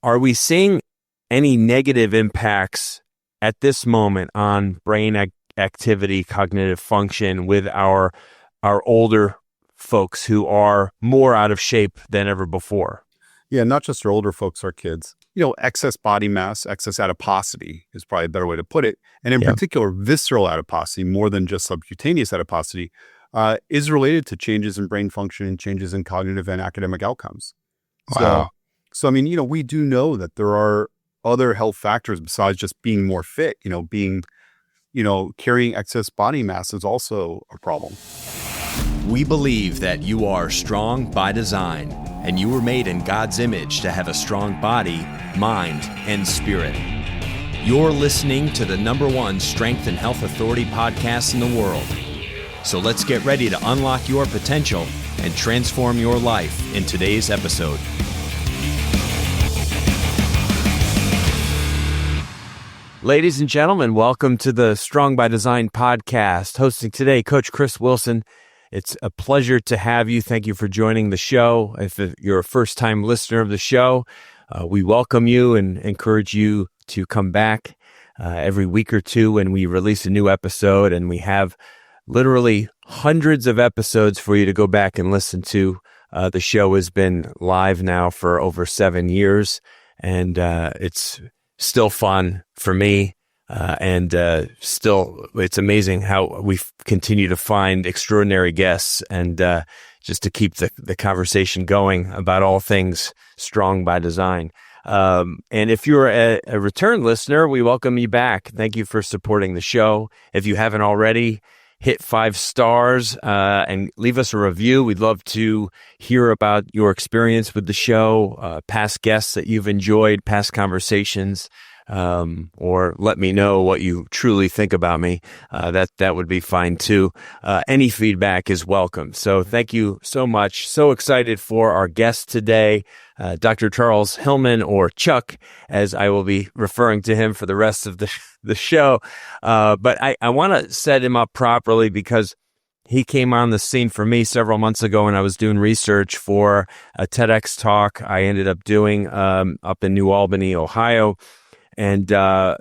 are we seeing any negative impacts at this moment on brain activity, cognitive function with our older folks who are more out of shape than ever before? Yeah, not just our older folks, our kids. Excess body mass, excess adiposity is probably a better way to put it. And in particular, visceral adiposity, more than just subcutaneous adiposity, is related to changes in brain function and changes in cognitive and academic outcomes. Wow. So I mean, we do know that there are other health factors besides just being more fit. Carrying excess body mass is also a problem. We believe that you are strong by design, and you were made in God's image to have a strong body, mind, and spirit. You're listening to the #1 Strength and Health Authority podcast in the world. So let's get ready to unlock your potential and transform your life in today's episode. Ladies and gentlemen, welcome to the Strong by Design podcast. Hosting today, Coach Chris Wilson. It's a pleasure to have you. Thank you for joining the show. If you're a first-time listener of the show, we welcome you and encourage you to come back every week or two when we release a new episode. And we have literally hundreds of episodes for you to go back and listen to. The show has been live now for over 7 years, and it's still fun for me. Still, it's amazing how we continue to find extraordinary guests and just to keep the conversation going about all things strong by design. And if you're a return listener, we welcome you back. Thank you for supporting the show. If you haven't already, hit 5 stars and leave us a review. We'd love to hear about your experience with the show, past guests that you've enjoyed, past conversations. Or let me know what you truly think about me. That would be fine too. Any feedback is welcome. So thank you so much. So excited for our guest today, Dr. Charles Hillman, or Chuck, as I will be referring to him for the rest of the show. But I want to set him up properly because he came on the scene for me several months ago when I was doing research for a TEDx talk I ended up doing up in New Albany, Ohio. And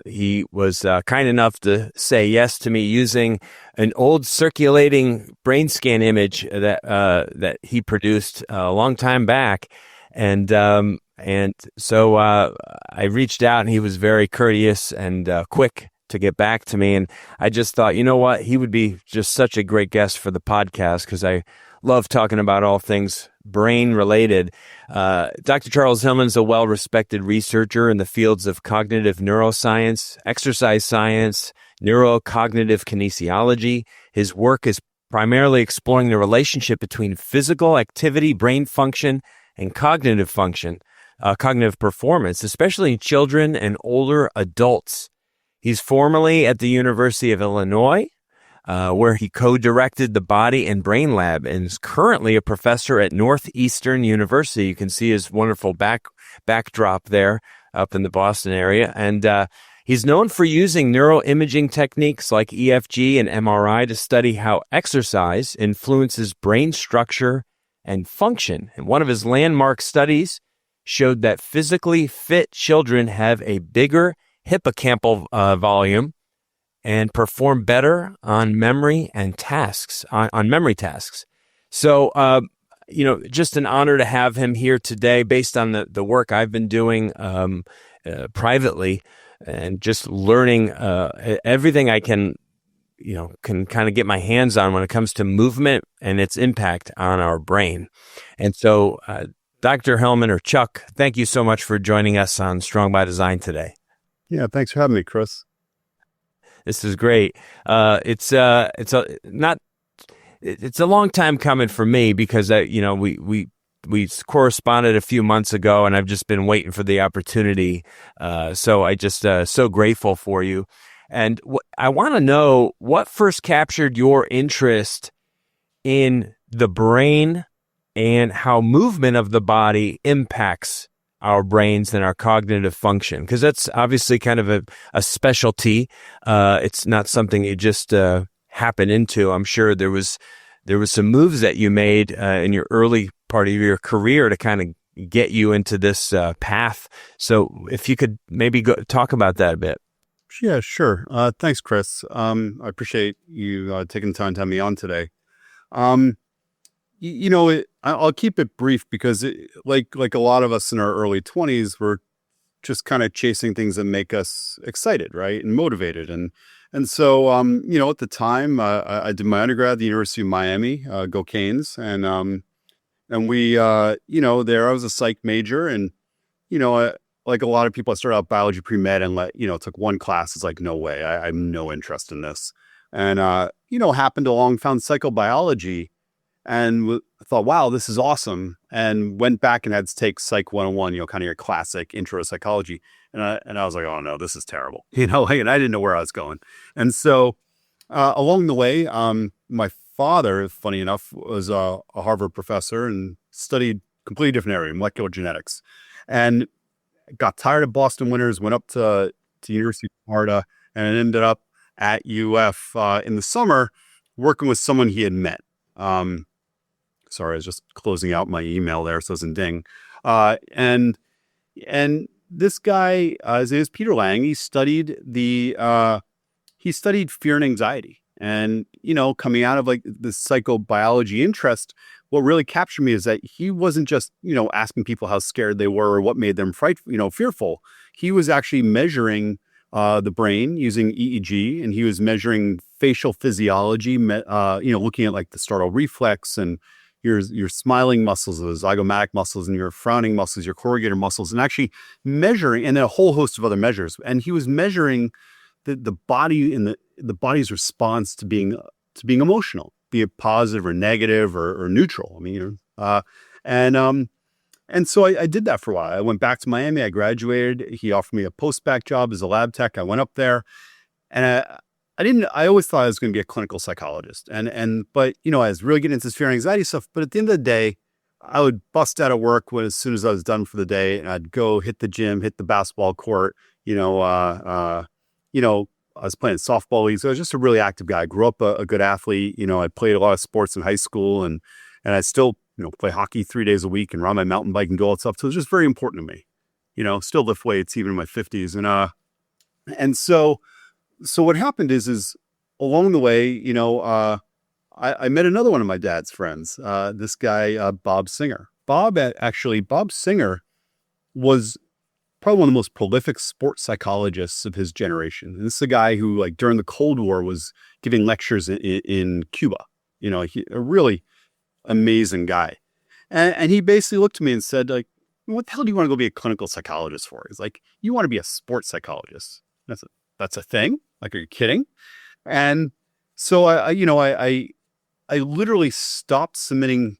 he was kind enough to say yes to me using an old circulating brain scan image that he produced a long time back. And so I reached out, and he was very courteous and quick to get back to me. And I just thought, you know what? He would be just such a great guest for the podcast because I love talking about all things brain related. Dr. Charles Hillman is a well-respected researcher in the fields of cognitive neuroscience, exercise science, neurocognitive kinesiology. His work is primarily exploring the relationship between physical activity, brain function, and cognitive function, cognitive performance, especially in children and older adults. He's formerly at the University of Illinois, where he co-directed the Body and Brain Lab, and is currently a professor at Northeastern University. You can see his wonderful backdrop there up in the Boston area. And he's known for using neuroimaging techniques like EFG and MRI to study how exercise influences brain structure and function. And one of his landmark studies showed that physically fit children have a bigger hippocampal volume and perform better on memory and tasks, on memory tasks. So, just an honor to have him here today based on the work I've been doing privately and just learning everything I can kind of get my hands on when it comes to movement and its impact on our brain. And so, Dr. Hillman, or Chuck, thank you so much for joining us on Strong by Design today. Yeah, thanks for having me, Chris. This is great. It's a long time coming for me because we corresponded a few months ago, and I've just been waiting for the opportunity. So I just so grateful for you. And I want to know what first captured your interest in the brain and how movement of the body impacts our brains and our cognitive function, because that's obviously kind of a specialty. It's not something you just happen into. I'm sure there was some moves that you made in your early part of your career to kind of get you into this path. So if you could maybe talk about that a bit. Yeah, sure. Thanks, Chris. I appreciate you taking the time to have me on today. I'll keep it brief because like a lot of us in our early 20s, we're just kind of chasing things that make us excited, right, and motivated. And so, at the time, I did my undergrad at the University of Miami, go Canes, and we, there I was a psych major, and like a lot of people, I started out biology pre-med and took one class. It's like, no way, I have no interest in this, and happened along, found psychobiology, and thought, wow, this is awesome, and went back and had to take Psych 101, kind of your classic intro to psychology. And I was like, oh no, this is terrible. And I didn't know where I was going. And so along the way, my father, funny enough, was a Harvard professor and studied completely different area, molecular genetics. And got tired of Boston winters, went up to University of Florida, and ended up at UF in the summer working with someone he had met. Sorry, I was just closing out my email there so it doesn't ding. And this guy, his name is Peter Lang. He studied fear and anxiety. And, coming out of like the psychobiology interest, what really captured me is that he wasn't just, asking people how scared they were or what made them fearful. He was actually measuring the brain using EEG, and he was measuring facial physiology, looking at like the startle reflex and your smiling muscles, the zygomatic muscles, and your frowning muscles, your corrugator muscles, and actually measuring, and then a whole host of other measures. And he was measuring the body and the body's response to being emotional, be it positive or negative or neutral. And so I did that for a while. I went back to Miami. I graduated. He offered me a post-bac job as a lab tech. I went up there, and I always thought I was going to be a clinical psychologist. But I was really getting into this fear and anxiety stuff. But at the end of the day, I would bust out of work as soon as I was done for the day, and I'd go hit the gym, hit the basketball court. I was playing softball leagues. So I was just a really active guy. I grew up a good athlete. I played a lot of sports in high school, and I still, play hockey 3 days a week and ride my mountain bike and do all that stuff. So it was just very important to me, still lift weights even in my 50s. And so what happened is along the way, I met another one of my dad's friends, this guy, Bob Singer. Bob Singer was probably one of the most prolific sports psychologists of his generation. And this is a guy who, like, during the Cold War was giving lectures in Cuba, a really amazing guy. And he basically looked at me and said, like, what the hell do you want to go be a clinical psychologist for? He's like, you want to be a sports psychologist. That's a thing? Like, are you kidding? And so I literally stopped submitting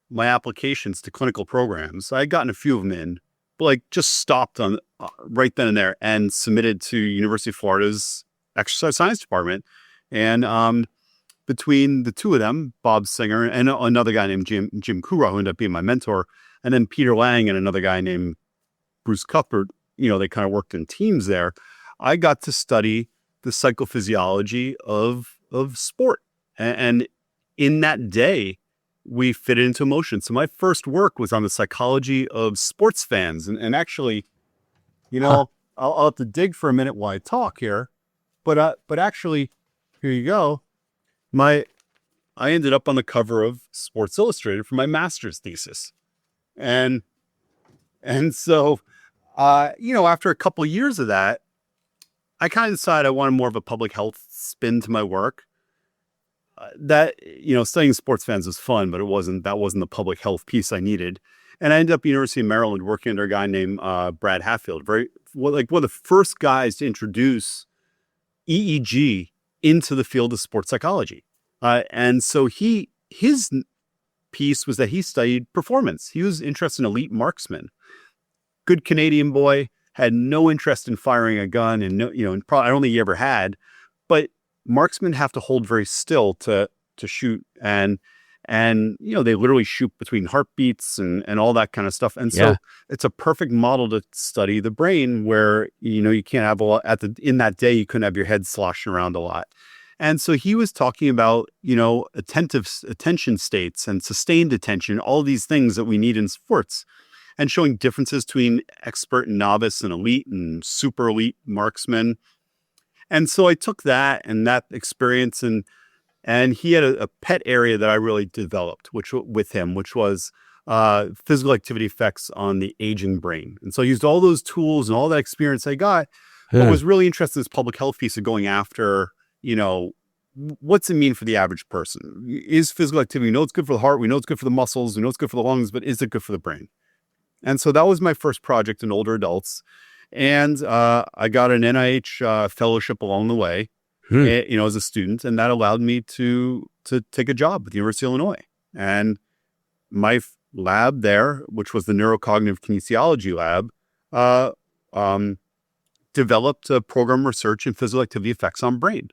my applications to clinical programs. I had gotten a few of them in, but like just stopped on right then and there and submitted to University of Florida's exercise science department. And between the two of them, Bob Singer and another guy named Jim Kura, who ended up being my mentor, and then Peter Lang and another guy named Bruce Cuthbert, they kind of worked in teams there. I got to study the psychophysiology of sport. And in that day, we fit it into emotion. So my first work was on the psychology of sports fans. And actually, I'll have to dig for a minute while I talk here. But actually, here you go. I ended up on the cover of Sports Illustrated for my master's thesis. And so, after a couple of years of that, I kind of decided I wanted more of a public health spin to my work. Studying sports fans was fun, but that wasn't the public health piece I needed. And I ended up at the University of Maryland working under a guy named Brad Hatfield, one of the first guys to introduce EEG into the field of sports psychology. And so his piece was that he studied performance. He was interested in elite marksmen. Good Canadian boy, had no interest in firing a gun, and probably I don't think he ever had. But marksmen have to hold very still to shoot, and they literally shoot between heartbeats and all that kind of stuff. And so it's a perfect model to study the brain, where you can't have a lot in that day. You couldn't have your head sloshing around a lot. And so he was talking about attention states and sustained attention, all these things that we need in sports. and showing differences between expert and novice and elite and super elite marksmen. And so I took that and that experience, and he had a pet area that I really developed, which was physical activity effects on the aging brain. And so I used all those tools and all that experience I got, but was really interested in this public health piece of going after, what's it mean for the average person? Is physical activity, we know it's good for the heart, we know it's good for the muscles, we know it's good for the lungs, but is it good for the brain? And so that was my first project in older adults. And I got an NIH fellowship along the way, as a student, and that allowed me to take a job at the University of Illinois. And my lab there, which was the neurocognitive kinesiology lab, developed a program research in physical activity effects on brain.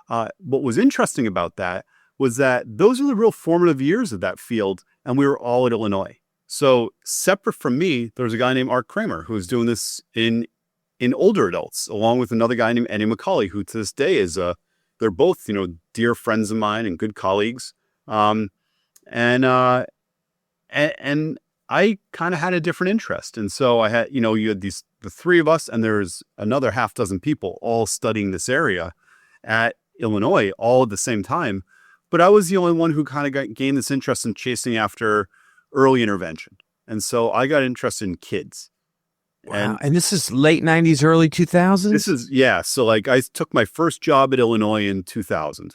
What was interesting about that was that those are the real formative years of that field, and we were all at Illinois. So separate from me, there was a guy named Art Kramer who was doing this in older adults, along with another guy named Eddie McCauley, who to this day is they're both dear friends of mine and good colleagues. And I kind of had a different interest, and so I had you had the three of us, and there's another half dozen people all studying this area at Illinois all at the same time. But I was the only one who kind of gained this interest in chasing after early intervention. And so I got interested in kids. Wow. And this is late 90s, early 2000s? So like I took my first job at Illinois in 2000.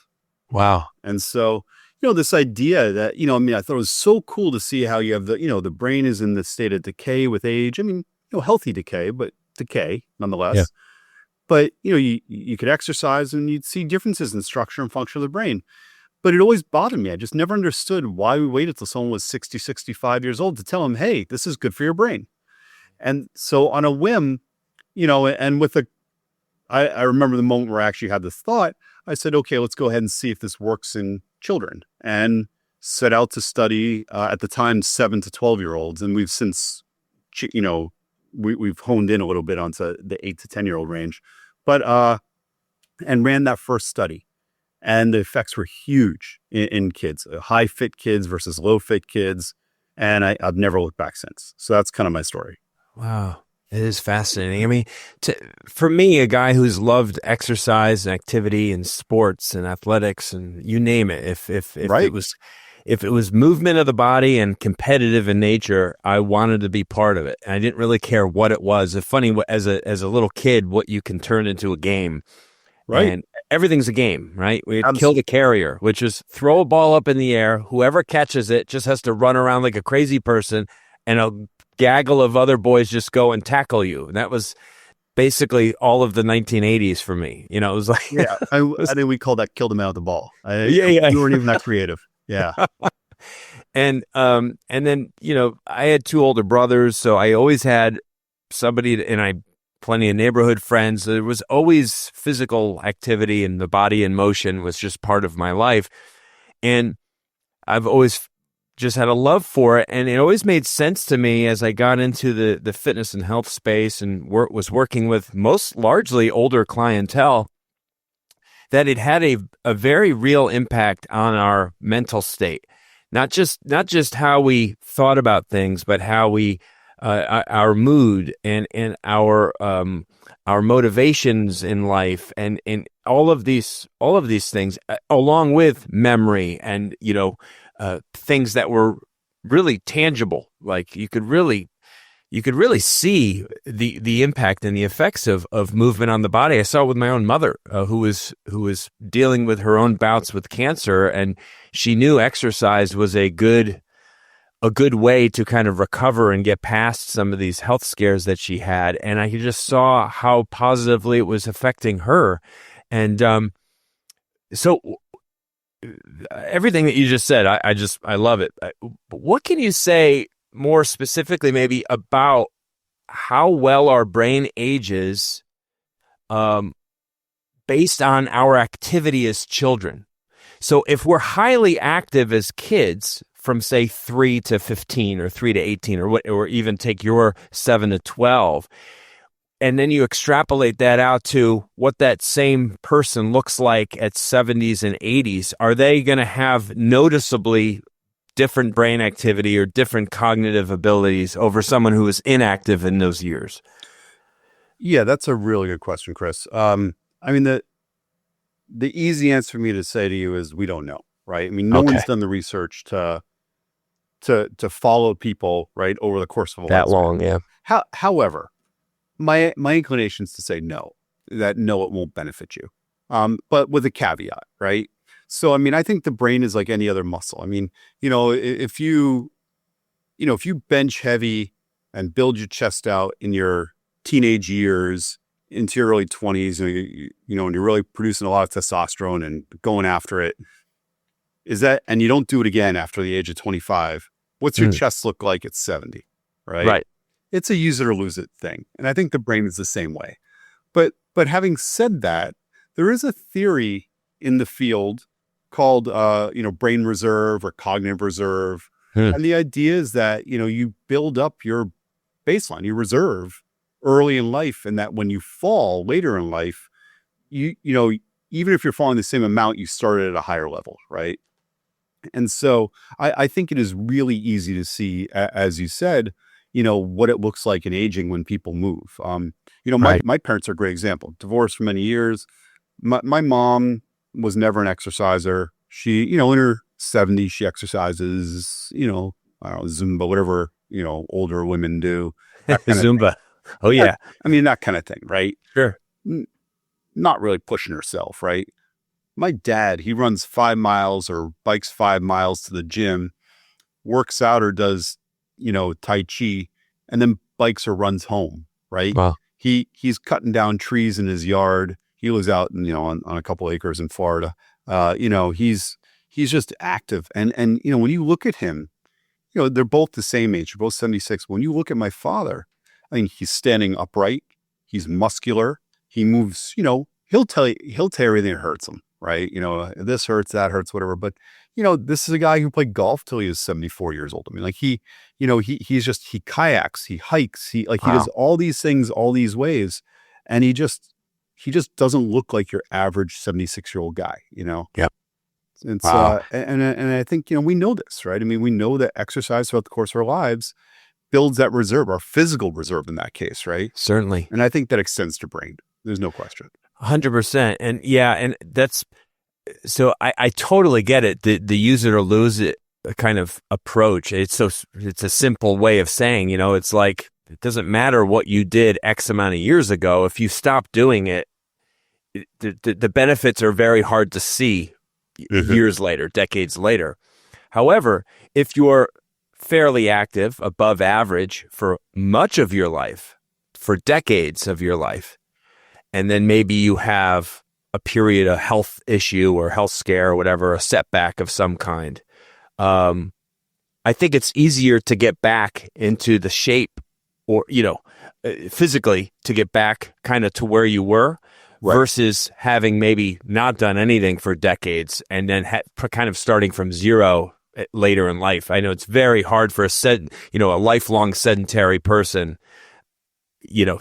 Wow. And so, this idea that, I thought it was so cool to see how you have the brain is in the state of decay with age. Healthy decay, but decay nonetheless. Yeah. But, you could exercise and you'd see differences in structure and function of the brain. But it always bothered me. I just never understood why we waited till someone was 60, 65 years old to tell them, hey, this is good for your brain. And so on a whim, and I remember the moment where I actually had this thought, I said, okay, let's go ahead and see if this works in children, and set out to study, at the time, 7 to 12-year-olds. And we've since, we've honed in a little bit onto the 8 to 10-year-old range, but, and ran that first study. And the effects were huge in kids, high fit kids versus low fit kids. And I've never looked back since. So that's kind of my story. Wow. It is fascinating. For me, a guy who's loved exercise and activity and sports and athletics and you name it, if it was movement of the body and competitive in nature, I wanted to be part of it. And I didn't really care what it was. It's funny, as a little kid, what you can turn into a game. Right. And everything's a game, right? We had Kill the Carrier, which is throw a ball up in the air. Whoever catches it just has to run around like a crazy person, and a gaggle of other boys just go and tackle you. And that was basically all of the 1980s for me. It was like, I think we call that kill the man with the ball. You weren't even that creative. Yeah. And then, I had two older brothers, so I always had somebody, and plenty of neighborhood friends. There was always physical activity, and the body in motion was just part of my life. And I've always just had a love for it. And it always made sense to me as I got into the fitness and health space and was working with most largely older clientele, that it had a very real impact on our mental state. Not just how we thought about things, but how we our mood and our motivations in life and all of these things, along with memory and things that were really tangible. Like you could really see the impact and the effects of movement on the body. I saw it with my own mother, who was dealing with her own bouts with cancer, and she knew exercise was a good way to kind of recover and get past some of these health scares that she had. And I just saw how positively it was affecting her. And so everything that you just said, I love it. But what can you say more specifically maybe about how well our brain ages based on our activity as children? So if we're highly active as kids, from say 3 to 15 or 3 to 18 or even take your 7 to 12, and then you extrapolate that out to what that same person looks like at 70s and 80s, are they going to have noticeably different brain activity or different cognitive abilities over someone who was inactive in those years? Yeah, that's a really good question, Chris. I mean, the easy answer for me to say to you is we don't know, right? I mean, no Okay. one's done the research to follow people, right, over the course of a That lifespan. long, yeah. However, my inclination is to say no, it won't benefit you. But with a caveat, right? So, I mean, I think the brain is like any other muscle. I mean, if you bench heavy and build your chest out in your teenage years into your early 20s, and you're really producing a lot of testosterone and going after it, and you don't do it again after the age of 25, what's your chest look like at 70, right? Right. It's a use it or lose it thing. And I think the brain is the same way. But having said that, there is a theory in the field called, brain reserve or cognitive reserve. And the idea is that, you build up your baseline, your reserve early in life. And that when you fall later in life, even if you're falling the same amount, you started at a higher level, right? And so I think it is really easy to see, as you said, what it looks like in aging when people move. Right. My parents are a great example. Divorced for many years. My mom was never an exerciser. She, in her 70s, she exercises, I don't know, Zumba, whatever, older women do. Zumba. Oh, yeah. I mean, that kind of thing, right? Sure. Not really pushing herself, right? My dad, he runs 5 miles or bikes 5 miles to the gym, works out or does, Tai Chi, and then bikes or runs home, right? Wow. He's cutting down trees in his yard. He lives out, on a couple acres in Florida. He's just active. And when you look at him, they're both the same age. They're both 76. When you look at my father, I mean, he's standing upright. He's muscular. He moves, he'll tell you everything that hurts him, right? This hurts, that hurts, whatever. But, this is a guy who played golf till he was 74 years old. I mean, like he kayaks, he hikes, he does all these things, all these ways. And he just doesn't look like your average 76-year-old guy, Yep. It's, Wow. and I think, we know this, right? I mean, we know that exercise throughout the course of our lives builds that reserve, our physical reserve in that case, right? Certainly. And I think that extends to brain. There's no question. 100%. And yeah, and that's, so I totally get it. The use it or lose it kind of approach. It's a simple way of saying, it's like, it doesn't matter what you did X amount of years ago. If you stop doing it, the benefits are very hard to see years later, decades later. However, if you're fairly active, above average for much of your life, for decades of your life, and then maybe you have a period of health issue or health scare or whatever, a setback of some kind, I think it's easier to get back into the shape or, physically to get back kind of to where you were. Right. Versus having maybe not done anything for decades and then kind of starting from zero later in life. I know it's very hard for a lifelong sedentary person,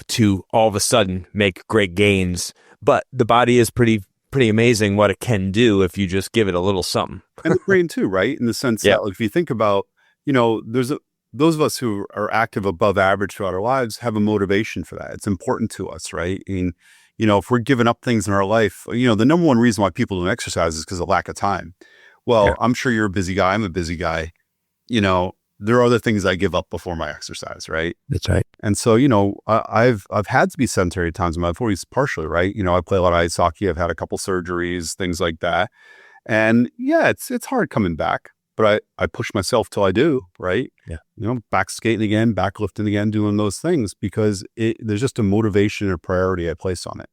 to all of a sudden make great gains. But the body is pretty amazing what it can do if you just give it a little something. And the brain too, right? In the sense that if you think about, those of us who are active above average throughout our lives have a motivation for that. It's important to us, right? And if we're giving up things in our life, the number one reason why people don't exercise is because of lack of time. Well, I'm sure you're a busy guy. I'm a busy guy. There are other things I give up before my exercise, right? That's right. And so, I've had to be sedentary at times in my 40s, partially, right? I play a lot of ice hockey. I've had a couple surgeries, things like that. And yeah, it's hard coming back, but I push myself till I do, right? Yeah. Back skating again, back lifting again, doing those things because there's just a motivation and a priority I place on it.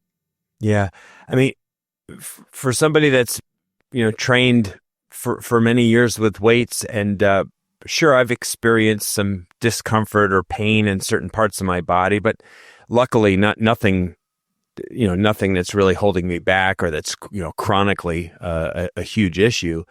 Yeah. I mean, for somebody that's, trained for many years with weights and, sure, I've experienced some discomfort or pain in certain parts of my body, but luckily nothing that's really holding me back or that's, chronically a huge issue.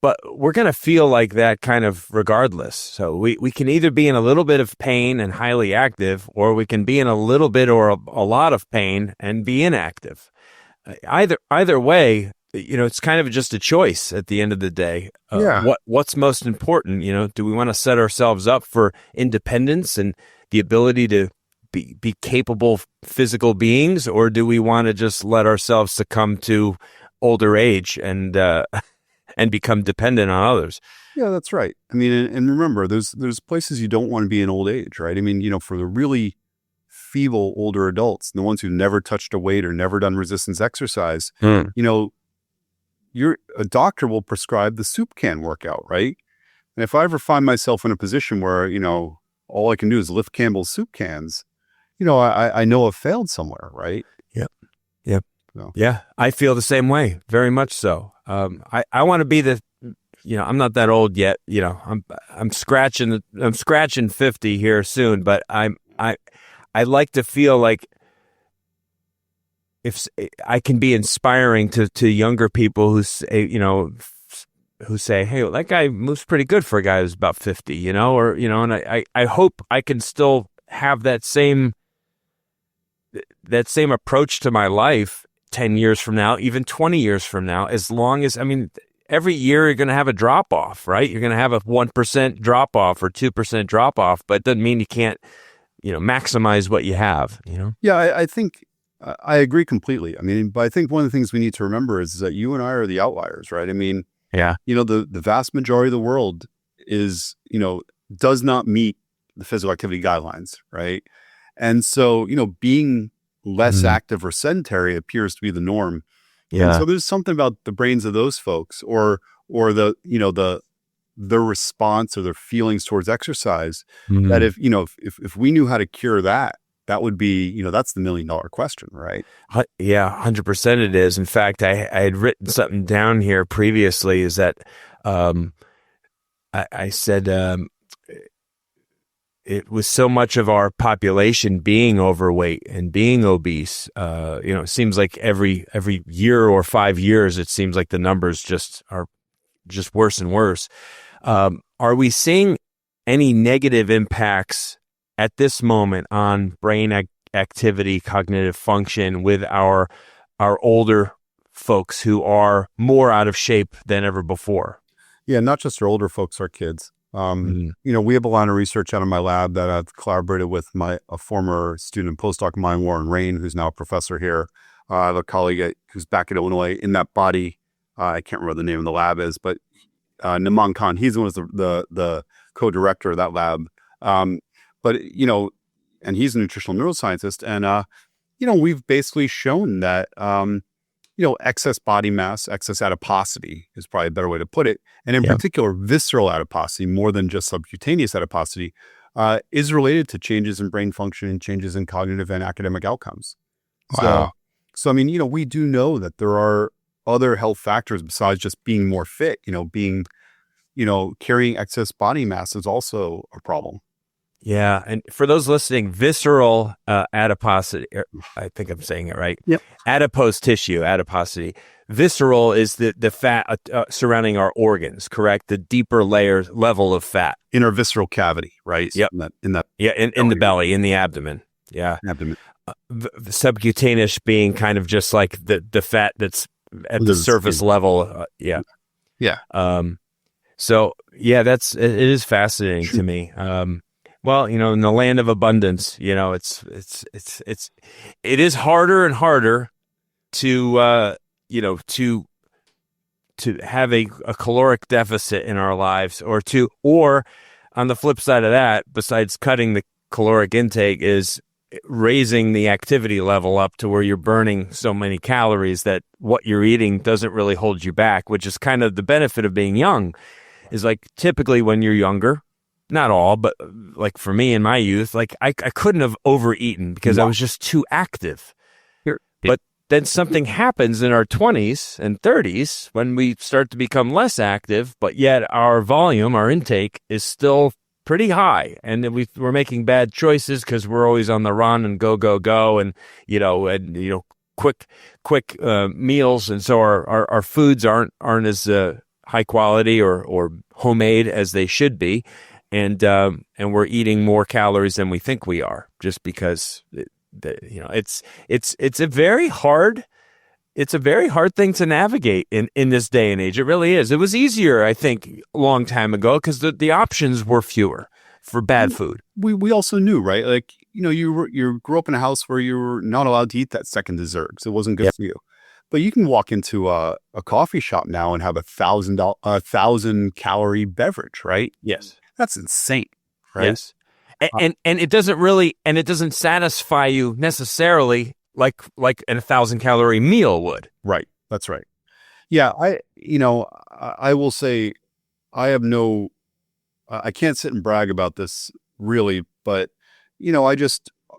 But we're going to feel like that kind of regardless. So we can either be in a little bit of pain and highly active, or we can be in a little bit or a lot of pain and be inactive. Either way, it's kind of just a choice at the end of the day. Yeah. What's most important? Do we want to set ourselves up for independence and the ability to be capable physical beings, or do we want to just let ourselves succumb to older age and become dependent on others? Yeah, that's right. I mean, and remember, there's places you don't want to be in old age, right? I mean, for the really feeble older adults, the ones who've never touched a weight or never done resistance exercise, a doctor will prescribe the soup can workout, right? And if I ever find myself in a position where, all I can do is lift Campbell's soup cans, I know I've failed somewhere, right? Yep. So. Yeah, I feel the same way, very much so. I want to be I'm not that old yet. I'm scratching 50 here soon, but I like to feel like if I can be inspiring to younger people who say, hey, well, that guy moves pretty good for a guy who's about 50, and I hope I can still have that same approach to my life 10 years from now, even 20 years from now, as long as, every year you're going to have a drop off, right? You're going to have a 1% drop off or 2% drop off, but it doesn't mean you can't, maximize what you have, Yeah, I think I agree completely. But I think one of the things we need to remember is that you and I are the outliers, right? Yeah. The vast majority of the world does not meet the physical activity guidelines, right? And so, being less active or sedentary appears to be the norm. Yeah. And so there's something about the brains of those folks or their response or their feelings towards exercise that if we knew how to cure that would be, that's the $1 million question, right? Yeah, 100% it is. In fact, I had written something down here previously is that I said it was so much of our population being overweight and being obese. It seems like every year or 5 years, it seems like the numbers are worse and worse. Are we seeing any negative impacts at this moment on brain activity, cognitive function with our older folks who are more out of shape than ever before? Yeah, not just our older folks, our kids. We have a lot of research out of my lab that I've collaborated with a former student postdoc of mine, Warren Rain, who's now a professor here. I have a colleague who's back at Illinois in that body. I can't remember the name of the lab is, but Naman Khan, he's the co-director of that lab. But and he's a nutritional neuroscientist. And, we've basically shown that, excess body mass, excess adiposity is probably a better way to put it. And in particular, visceral adiposity, more than just subcutaneous adiposity, is related to changes in brain function and changes in cognitive and academic outcomes. Wow. So we do know that there are other health factors besides just being more fit, carrying excess body mass is also a problem. Yeah. And for those listening, visceral adiposity, I think I'm saying it right. Yep. Adipose tissue, adiposity. Visceral is the fat surrounding our organs, correct? The deeper level of fat. In our visceral cavity, right? Yep. In the belly, in the abdomen. Yeah. Abdomen. The subcutaneous being kind of just like the fat that's at the surface level. Yeah. So yeah, it is fascinating to me. Well, in the land of abundance, it is harder and harder to have a caloric deficit in our lives, or on the flip side of that, besides cutting the caloric intake, is raising the activity level up to where you're burning so many calories that what you're eating doesn't really hold you back, which is kind of the benefit of being young. Is like typically when you're younger, not all, but like for me in my youth, like I couldn't have overeaten because I was just too active. But then something happens in our 20s and 30s when we start to become less active, but yet our volume, our intake is still pretty high. And we're making bad choices because we're always on the run and go. And, quick meals. And so our foods aren't as high quality or homemade as they should be. And we're eating more calories than we think we are, just because it's a very hard it's a very hard thing to navigate in this day and age. It really is. It was easier, I think, a long time ago because the options were fewer for bad food. We also knew, right? Like, you grew up in a house where you were not allowed to eat that second dessert because it wasn't good for you. But you can walk into a coffee shop now and have a 1,000-calorie beverage, right? Yes. That's insane, right? Yes. And it doesn't satisfy you necessarily like an 1,000-calorie meal would. Right. That's right. Yeah. I will say I can't sit and brag about this really, but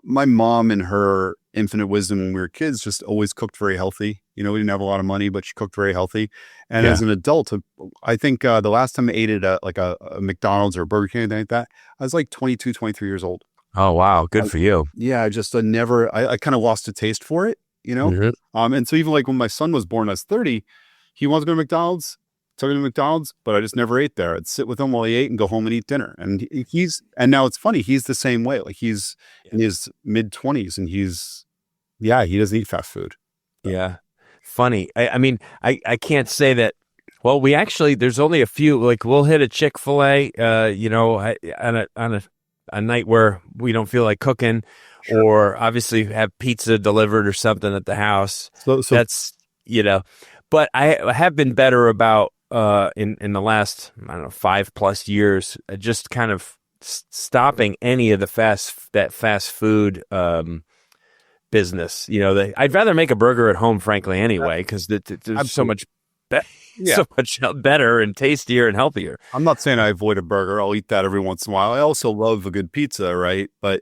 my mom and her infinite wisdom when we were kids just always cooked very healthy. We didn't have a lot of money, but she cooked very healthy. And as an adult, I think the last time I ate at a McDonald's or a Burger King or anything like that, I was like 22, 23 years old. Oh, wow. Good for you. Yeah. I kind of lost a taste for it, Mm-hmm. And so even like when my son was born, I was 30, he wants to go to McDonald's. Took him to McDonald's, but I just never ate there. I'd sit with him while he ate and go home and eat dinner. And now it's funny. He's the same way. Like he's in his mid-20s and he doesn't eat fast food. Yeah. Funny. I mean, I can't say that. Well, there's only a few, like we'll hit a Chick-fil-A, on a night where we don't feel like cooking, or obviously have pizza delivered or something at the house. So that's, but I have been better about, in the last, I don't know, 5+ years, just kind of stopping any of the fast food business. I'd rather make a burger at home, frankly, anyway, because there's so much better and tastier and healthier. I'm not saying I avoid a burger. I'll eat that every once in a while. I also love a good pizza, right? But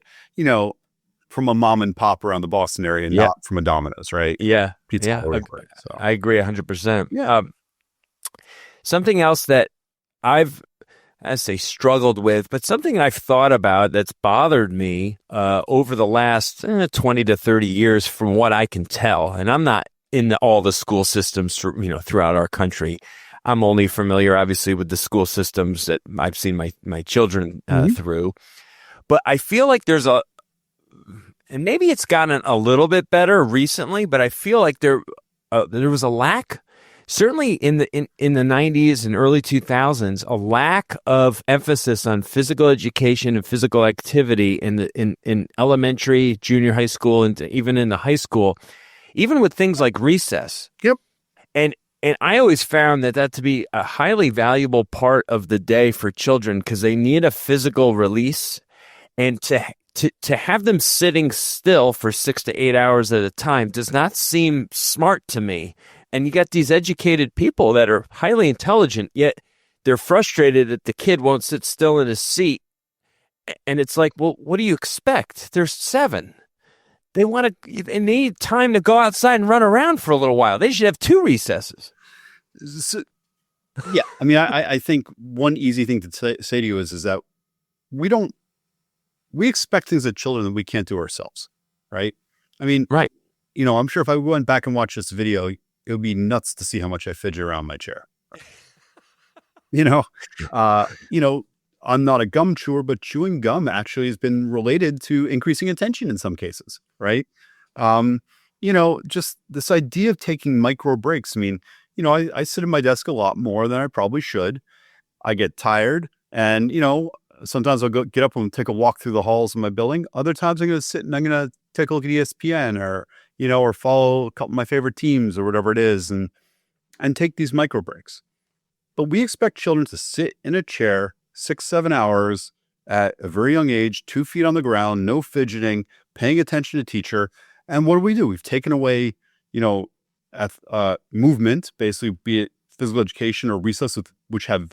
from a mom and pop around the Boston area, not from a Domino's, right? Yeah, pizza. Yeah, Great, so. I agree 100%. Yeah. Something else that I've, struggled with, but something I've thought about that's bothered me over the last 20 to 30 years from what I can tell, and I'm not in all the school systems throughout our country. I'm only familiar, obviously, with the school systems that I've seen my children through. But I feel like there's and maybe it's gotten a little bit better recently, but I feel like there was a lack, certainly in the 90s and early 2000s, a lack of emphasis on physical education and physical activity in elementary, junior high school, and even in the high school, even with things like recess. Yep. And I always found that to be a highly valuable part of the day for children because they need a physical release, and to have them sitting still for 6 to 8 hours at a time does not seem smart to me. And you got these educated people that are highly intelligent, yet they're frustrated that the kid won't sit still in his seat. And it's like, well, what do you expect? They're 7. They need time to go outside and run around for a little while. They should have 2 recesses. So, yeah. I mean, I think one easy thing to say to you is that we expect things of children that we can't do ourselves, right? I mean, right. I'm sure if I went back and watched this video, it would be nuts to see how much I fidget around my chair. I'm not a gum chewer, but chewing gum actually has been related to increasing attention in some cases, right? Just this idea of taking micro breaks. I mean, I sit at my desk a lot more than I probably should. I get tired, and sometimes I'll get up and take a walk through the halls of my building. Other times I'm going to sit and I'm going to take a look at ESPN or follow a couple of my favorite teams or whatever it is, and take these micro breaks. But we expect children to sit in a chair 6-7 hours at a very young age, 2 feet on the ground, no fidgeting, paying attention to teacher. And what do? We've taken away, movement, basically, be it physical education or recess, which have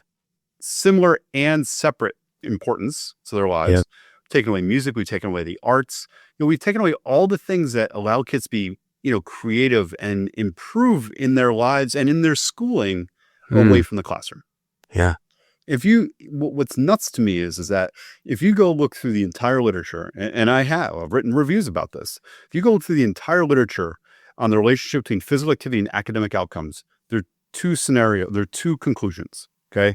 similar and separate importance to their lives. Yeah. Taken away music, we've taken away the arts. We've taken away all the things that allow kids to be, creative and improve in their lives and in their schooling away from the classroom. Yeah. What's nuts to me is that if you go look through the entire literature, and I've written reviews about this. If you go through the entire literature on the relationship between physical activity and academic outcomes, there are 2 conclusions. Okay.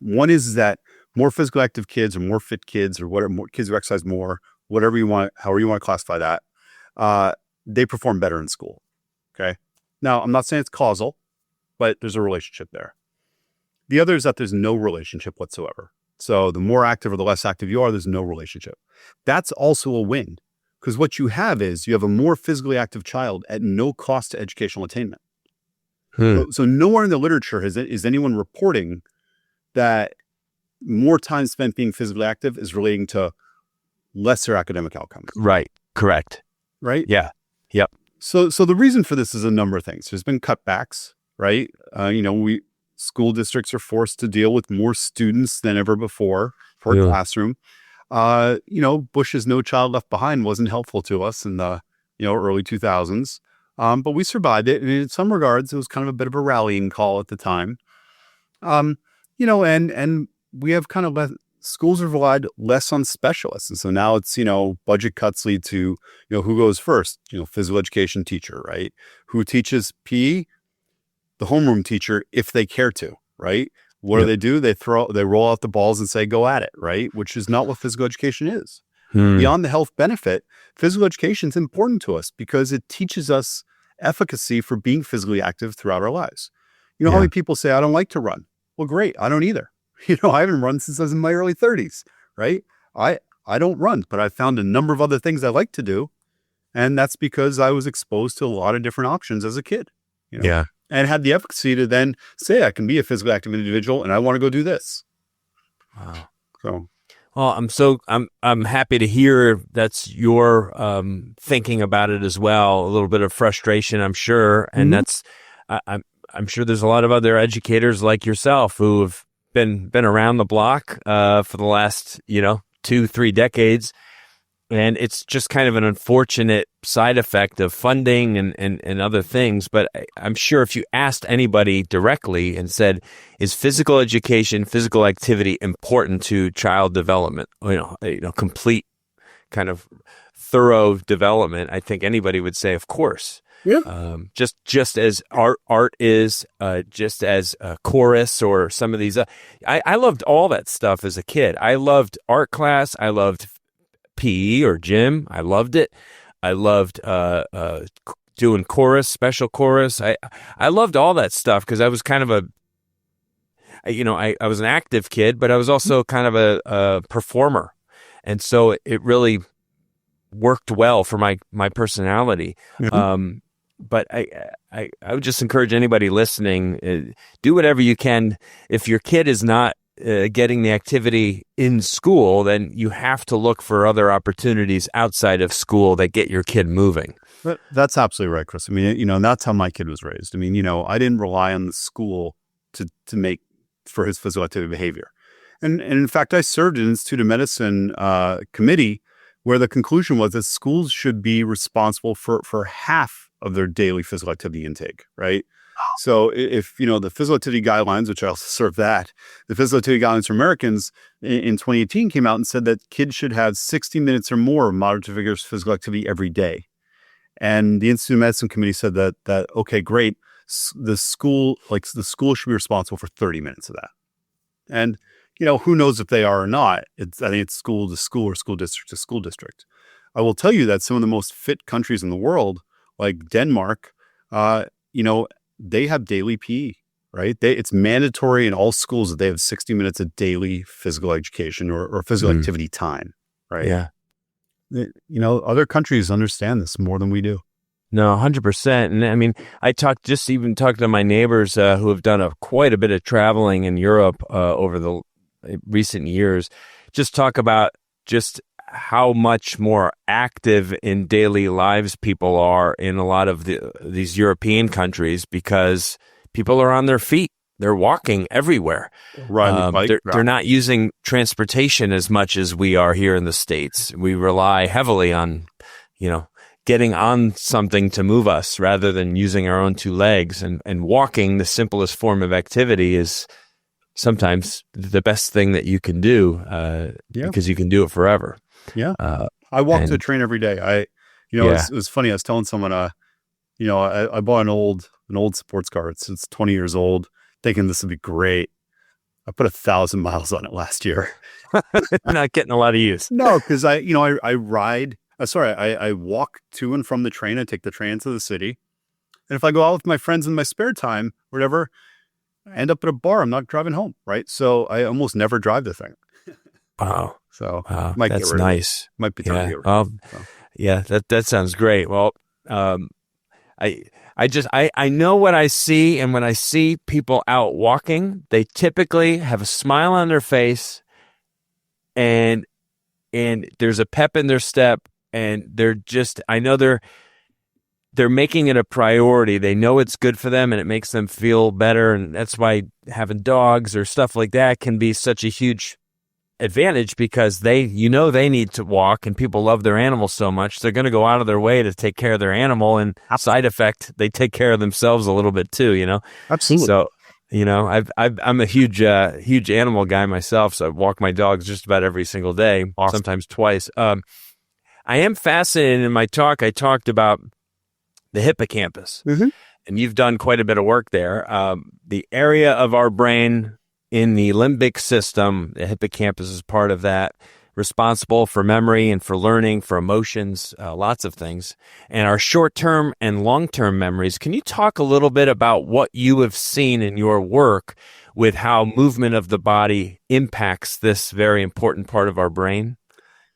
One is that more physical active kids or more fit kids or whatever, more kids who exercise more, however you want to classify that, they perform better in school. Okay. Now, I'm not saying it's causal, but there's a relationship there. The other is that there's no relationship whatsoever. So the more active or the less active you are, there's no relationship. That's also a win, because what you have is you have a more physically active child at no cost to educational attainment. So nowhere in the literature is anyone reporting that more time spent being physically active is relating to lesser academic outcomes. Right. Correct. Right? Yeah. Yep. So the reason for this is a number of things. There's been cutbacks, right? School districts are forced to deal with more students than ever before per classroom. Bush's No Child Left Behind wasn't helpful to us in the early 2000s, but we survived it. And in some regards, it was kind of a bit of a rallying call at the time. And we have kind of schools have relied less on specialists, and so now it's budget cuts lead to who goes first? Physical education teacher, right? Who teaches PE? The homeroom teacher, if they care to, right? What do? They roll out the balls and say, go at it, right? Which is not what physical education is. Beyond the health benefit, physical education is important to us because it teaches us efficacy for being physically active throughout our lives. How many people say, I don't like to run? Well, great. I don't either. I haven't run since I was in my early 30s, right? I don't run, but I found a number of other things I like to do. And that's because I was exposed to a lot of different options as a kid. Yeah. And had the efficacy to then say, I can be a physically active individual and I want to go do this. Wow. So, well, I'm happy to hear that's your thinking about it as well. A little bit of frustration, I'm sure. And that's, I'm sure there's a lot of other educators like yourself who have been around the block for the last, 2-3 decades. And it's just kind of an unfortunate side effect of funding and other things. But I'm sure if you asked anybody directly and said, is physical education, physical activity important to child development, complete kind of thorough development, I think anybody would say, of course. Yeah. Just as art is, just as chorus or some of these. I loved all that stuff as a kid. I loved art class. I loved PE or gym. I loved it. I loved doing chorus, special chorus. I loved all that stuff because I was kind of I was an active kid, but I was also kind of a performer. And so it really worked well for my personality. But I would just encourage anybody listening, do whatever you can. If your kid is not getting the activity in school, then you have to look for other opportunities outside of school that get your kid moving. But that's absolutely right, Chris. I mean, and that's how my kid was raised. I mean, I didn't rely on the school to make for his physical activity behavior. And in fact, I served in an Institute of Medicine committee where the conclusion was that schools should be responsible for half of their daily physical activity intake, right? So if, the physical activity guidelines, which I also serve that, the physical activity guidelines for Americans in 2018 came out and said that kids should have 60 minutes or more of moderate to vigorous physical activity every day. And the Institute of Medicine committee said that okay, great. The school should be responsible for 30 minutes of that. And, who knows if they are or not. I think it's school to school or school district to school district. I will tell you that some of the most fit countries in the world, like Denmark, they have daily PE, right? It's mandatory in all schools that they have 60 minutes of daily physical education or physical activity time, right? Yeah. Other countries understand this more than we do. No, 100%. And I mean, I talked to my neighbors who have done quite a bit of traveling in Europe over the recent years. Just talk about just how much more active in daily lives people are in a lot of these European countries because people are on their feet. They're walking everywhere. They're not using transportation as much as we are here in the States. We rely heavily on, getting on something to move us rather than using our own two legs. And walking, the simplest form of activity, is sometimes the best thing that you can do because you can do it forever. Yeah. I walk to the train every day. It was funny. I was telling someone, I bought an old sports car. It's 20 years old, thinking this would be great. I put 1,000 miles on it last year. Not getting a lot of use. No, because I walk to and from the train. I take the train to the city. And if I go out with my friends in my spare time, whatever, I end up at a bar. I'm not driving home, right? So I almost never drive the thing. Wow. So Wow. might get That's rid of it. nice. Might be time to Yeah. get rid Oh, of it. So. yeah. That sounds great. Well, I I know what I see, and when I see people out walking, they typically have a smile on their face, and there's a pep in their step, and I know they're making it a priority. They know it's good for them and it makes them feel better, and that's why having dogs or stuff like that can be such a huge advantage, because they need to walk, and people love their animals so much they're going to go out of their way to take care of their animal, and side effect, they take care of themselves a little bit too. Absolutely. So I'm a huge animal guy myself, so I walk my dogs just about every single day. Awesome. Sometimes twice. I am fascinated. In my talk I talked about the hippocampus, and you've done quite a bit of work there. The area of our brain in the limbic system, the hippocampus is part of that, responsible for memory and for learning, for emotions, lots of things, and our short-term and long-term memories. Can you talk a little bit about what you have seen in your work with how movement of the body impacts this very important part of our brain?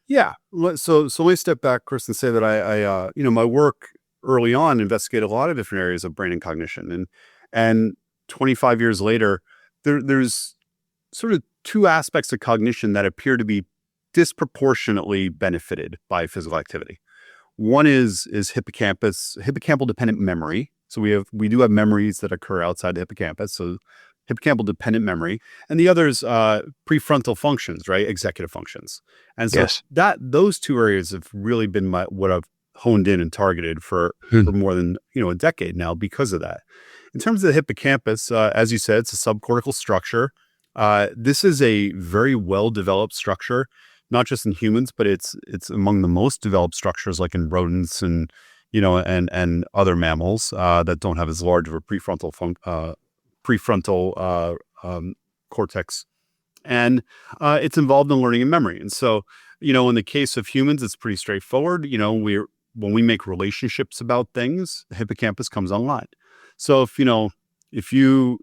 Yeah. So let me step back, Chris, and say that I my work early on investigated a lot of different areas of brain and cognition, and 25 years later, there's sort of two aspects of cognition that appear to be disproportionately benefited by physical activity. One is hippocampal dependent memory. So we do have memories that occur outside the hippocampus. So hippocampal dependent memory, and the other is prefrontal functions, right? Executive functions. And so those two areas have really been what I've honed in and targeted for more than a decade now because of that. In terms of the hippocampus, as you said, it's a subcortical structure. This is a very well-developed structure, not just in humans, but it's among the most developed structures, like in rodents and and other mammals that don't have as large of a prefrontal cortex, and it's involved in learning and memory. And so, in the case of humans, it's pretty straightforward. When we make relationships about things, the hippocampus comes online. So if you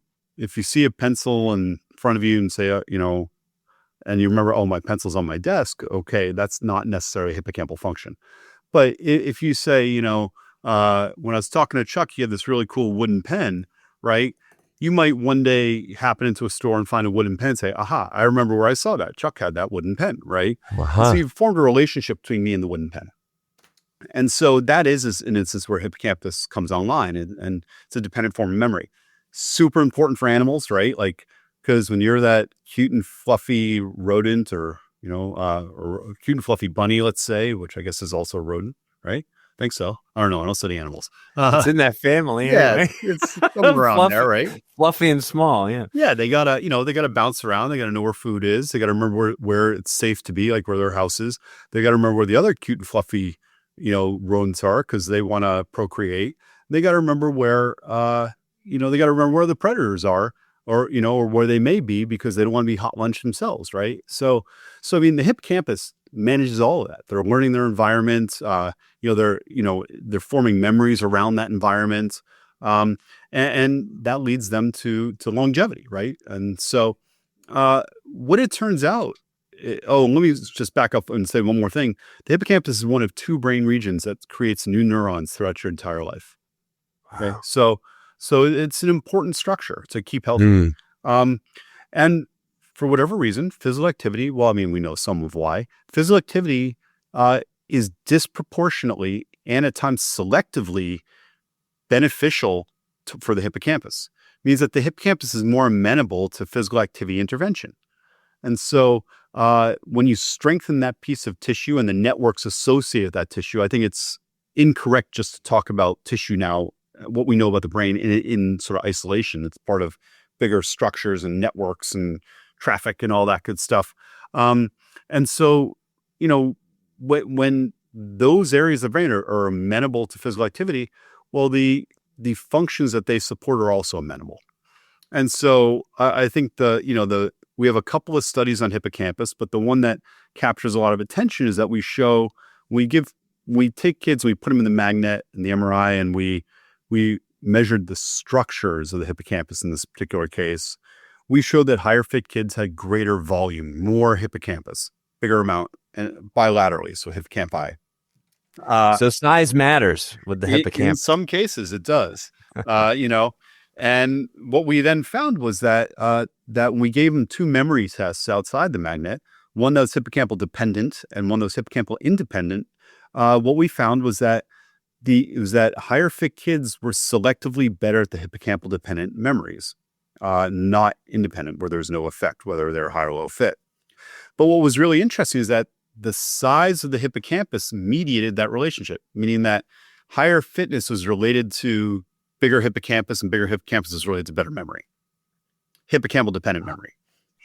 see a pencil in front of you and say, and you remember, oh, my pencil's on my desk. Okay, that's not necessarily a hippocampal function. But if you say, when I was talking to Chuck, he had this really cool wooden pen, right? You might one day happen into a store and find a wooden pen and say, aha, I remember where I saw that. Chuck had that wooden pen, right? So you've formed a relationship between me and the wooden pen. And so that is an instance where hippocampus comes online, and it's a dependent form of memory. Super important for animals, right? Like, because when you're that cute and fluffy rodent or a cute and fluffy bunny, let's say, which I guess is also a rodent, right? I think so. I don't know. I don't study animals. It's in that family. Yeah, Anyway. it's somewhere around there, right? Fluffy and small. Yeah. Yeah. They gotta bounce around. They gotta know where food is. They gotta remember where it's safe to be, like where their house is. They gotta remember where the other cute and fluffy, rodents are, because they want to procreate. They gotta remember where, they gotta remember where the predators are, or where they may be, because they don't want to be hot lunch themselves, right? So I mean, the hippocampus manages all of that. They're learning their environment. They're forming memories around that environment, and that leads them to longevity, right? And so, what it turns out. Let me just back up and say one more thing. The hippocampus is one of two brain regions that creates new neurons throughout your entire life. Okay, wow. So it's an important structure to keep healthy. And for whatever reason, physical activity, well, I mean, we know some of why. Physical activity is disproportionately and at times selectively beneficial for the hippocampus. It means that the hippocampus is more amenable to physical activity intervention. And so when you strengthen that piece of tissue and the networks associated with that tissue, I think it's incorrect just to talk about tissue now, what we know about the brain in sort of isolation. It's part of bigger structures and networks and traffic and all that good stuff. And so, when those areas of the brain are amenable to physical activity, well, the functions that they support are also amenable. And so I think we have a couple of studies on hippocampus, but the one that captures a lot of attention is that we take kids, we put them in the magnet and the MRI, and we measured the structures of the hippocampus in this particular case, we showed that higher fit kids had greater volume, more hippocampus, bigger amount, and bilaterally, so hippocampi. So size matters with the hippocampus. In some cases, it does. And what we then found was that when we gave them two memory tests outside the magnet, one that was hippocampal dependent and one that was hippocampal independent, what we found was that higher fit kids were selectively better at the hippocampal dependent memories, not independent, where there's no effect whether they're high or low fit. But what was really interesting is that the size of the hippocampus mediated that relationship, meaning that higher fitness was related to bigger hippocampus, and bigger hippocampus is related to better memory, hippocampal dependent memory.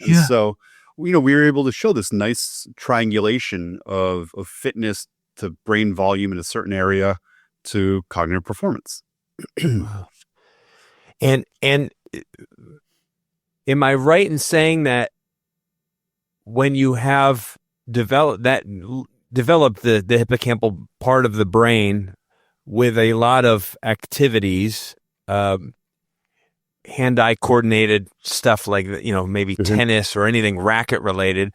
And so, we were able to show this nice triangulation of fitness to brain volume in a certain area to cognitive performance. And am I right in saying that when you have developed the hippocampal part of the brain with a lot of activities, hand-eye coordinated stuff like, maybe tennis or anything racket related,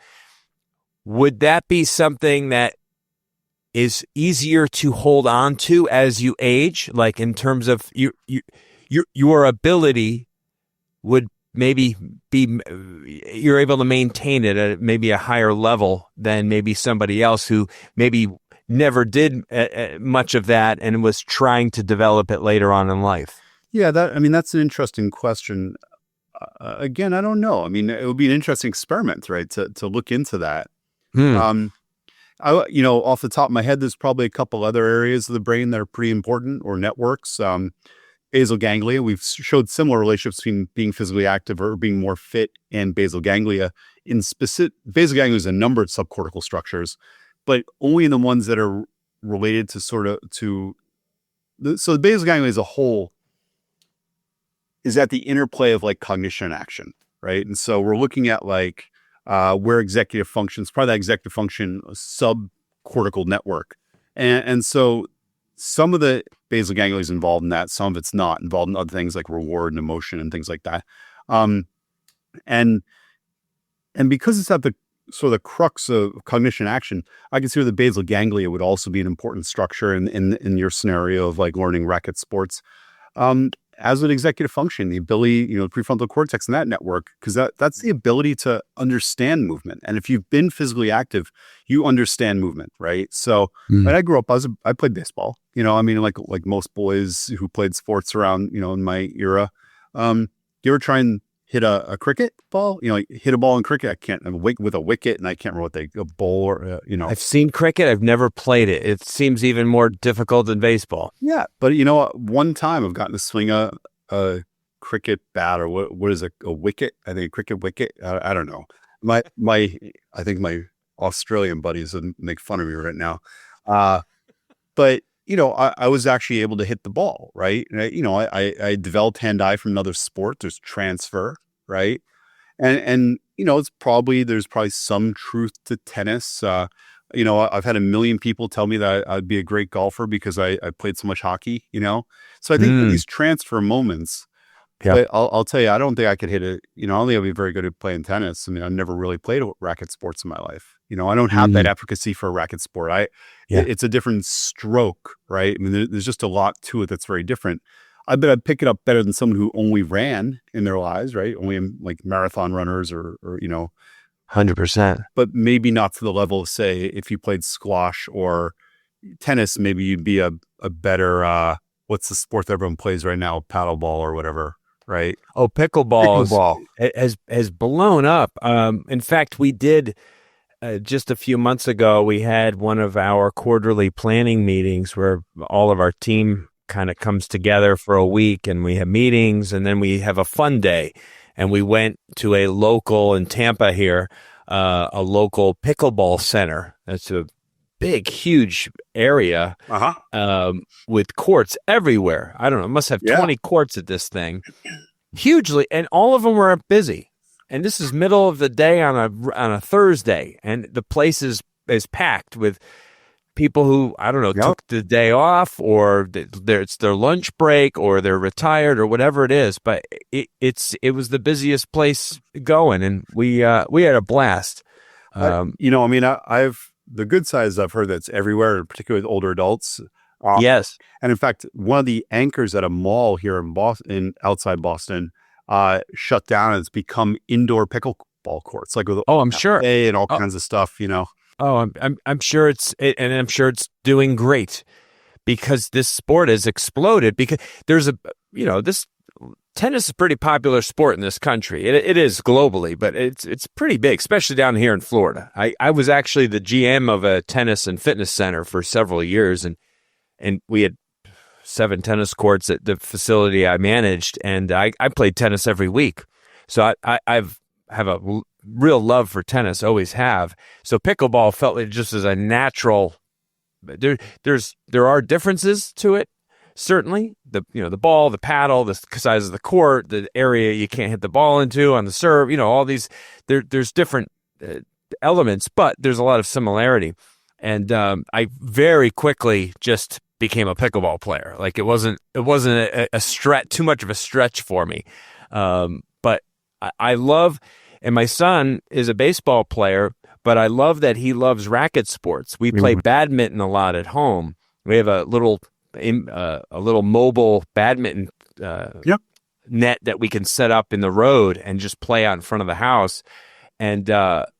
would that be something that is easier to hold on to as you age? Like in terms of your ability would maybe be, you're able to maintain it at maybe a higher level than maybe somebody else who maybe never did much of that and was trying to develop it later on in life. Yeah, that's an interesting question. Again, I don't know. It would be an interesting experiment, right? To look into that. Off the top of my head, there's probably a couple other areas of the brain that are pretty important, or networks. Basal ganglia, we've showed similar relationships between being physically active or being more fit and basal ganglia. Basal ganglia is a number of subcortical structures, but only in the ones that are related to so the basal ganglia as a whole is at the interplay of like cognition and action, right? And so we're looking at like where executive functions, part of that executive function subcortical network. And so some of the basal ganglia is involved in that, some of it's not involved in other things like reward and emotion and things like that. And because it's at the sort of the crux of cognition action, I consider the basal ganglia would also be an important structure in your scenario of like learning racket sports. As an executive function, the ability, prefrontal cortex and that network, because that's the ability to understand movement. And if you've been physically active, you understand movement, right? So when I grew up, I played baseball. Like most boys who played sports around, in my era. You ever try and hit a cricket ball? Hit a ball in cricket. I can't with a wicket, and I can't remember what a bowl or I've seen cricket. I've never played it. It seems even more difficult than baseball. Yeah, but one time I've gotten to swing a cricket bat, or what is a wicket? I think a cricket wicket. I don't know. I think my Australian buddies would make fun of me right now. But I was actually able to hit the ball, right? And I developed hand-eye from another sport. There's transfer, right? And there's probably some truth to tennis. I've had a million people tell me that I'd be a great golfer because I played so much hockey, So I think these transfer moments, but I'll tell you, I don't think I could hit it. I don't think I'd be very good at playing tennis. I've never really played racket sports in my life. I don't have that efficacy for a racket sport. It's a different stroke, right? There's just a lot to it that's very different. I bet I'd pick it up better than someone who only ran in their lives, right? Only like marathon runners or 100%. But maybe not to the level of, say, if you played squash or tennis, maybe you'd be a better, what's the sport that everyone plays right now? Paddleball or whatever, right? Oh, pickleball has blown up. In fact, we did, just a few months ago, we had one of our quarterly planning meetings where all of our team kind of comes together for a week, and we have meetings, and then we have a fun day. And we went to a local in Tampa here, a local pickleball center. That's a big, huge area with courts everywhere. I don't know. It must have 20 courts at this thing. Hugely. And all of them were busy. And this is middle of the day on a Thursday. And the place is packed with people who, I don't know, took the day off, or it's their lunch break, or they're retired, or whatever it is. But it was the busiest place going, and we had a blast. I've the good side is I've heard that's everywhere, particularly with older adults. Yes. And in fact, one of the anchors at a mall here in Boston, outside Boston, shut down, and it's become indoor pickleball courts, like with I'm sure, and all kinds of stuff. Oh, I'm sure and I'm sure it's doing great, because this sport has exploded. Because there's this tennis is a pretty popular sport in this country. It is globally, but it's pretty big, especially down here in Florida. I was actually the GM of a tennis and fitness center for several years, and we had 7 tennis courts at the facility I managed, and I played tennis every week. So I have a real love for tennis, always have. So pickleball felt like just as a natural. There are differences to it, certainly. The ball, the paddle, the size of the court, the area you can't hit the ball into on the serve. All these. There's different elements, but there's a lot of similarity. And I very quickly just became a pickleball player. Like it wasn't a stretch, too much of a stretch for me. But I love, and my son is a baseball player, but I love that he loves racket sports. We play badminton a lot at home. We have a little mobile badminton net that we can set up in the road and just play out in front of the house. And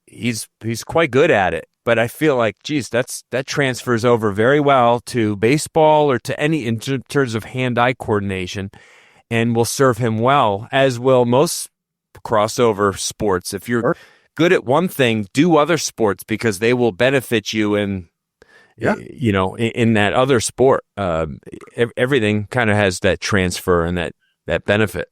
he's quite good at it. But I feel like, geez, that transfers over very well to baseball, or to any in terms of hand-eye coordination, and will serve him well, as will most crossover sports. If you're good at one thing, do other sports, because they will benefit you in that other sport. Everything kind of has that transfer and that benefit.